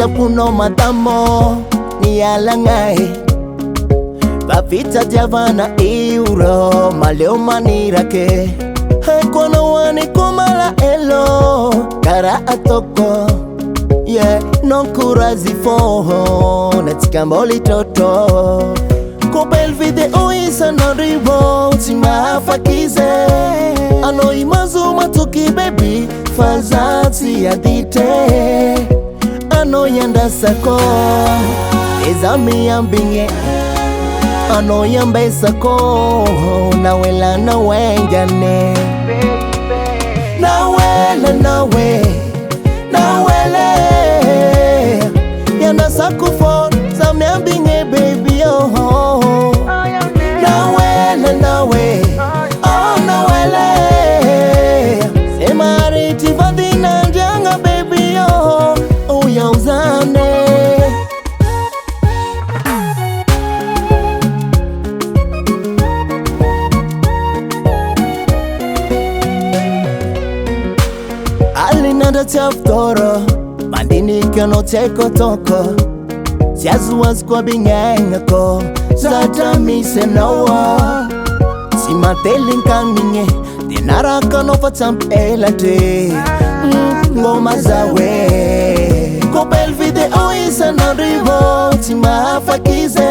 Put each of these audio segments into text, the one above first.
Vita puno matamo ni alangai Vavita javana euro maleo manirake Haikwana wani kumala elo Kara atoko Yeah, non kurazi foho Natsikamboli toto Kobel video isa naribo Tima fakize Ano imazu matuki baby Fazati ya dite Ano yanda sako Ezami yambinge Ano yambe sako Nawela na wengane Nawela nawe Nawele Yanda sakufo Zami yambinge baby oh Nawele nawe Oh nawele Semari tifadina janga baby oh Oh ya uzane Alinada chaftoro Mandini kano teko toko Siazuwas kwa bingengako Zata mise nawa Simatelin kanginye Dinara kano fatsampela te Ngoma zawe Kobel video isa naribo Tima fakize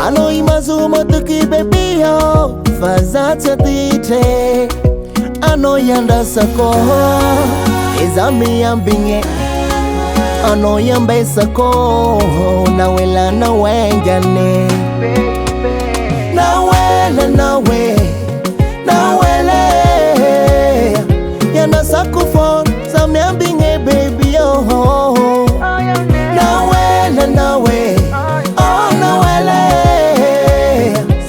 Ano imazu motuki baby yo Fazata dite Ano yanda sako Ezami yambinge Ano yambe sako Nawela na wengane Nawela nawe Nawele Yanda sakufo Zami yambinge baby oh Nawela nawe Oh nawele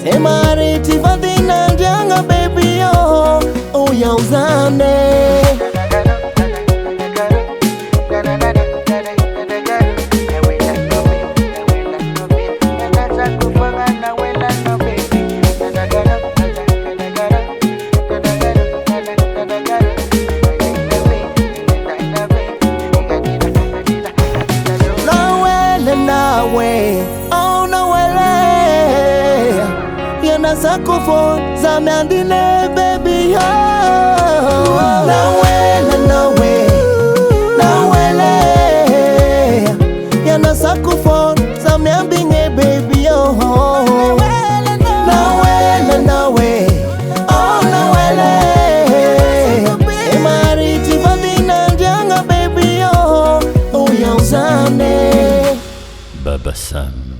Semari tifadina janga baby oh Oh ya uzane Oh nawele Yana sakufo Zami andine baby oh Nawele nawe Nawele Yana sakufo Zami andine baby oh Nawele nawe Oh nawele Emari tifadina janga baby oh Oh ya uzane Baba Sam.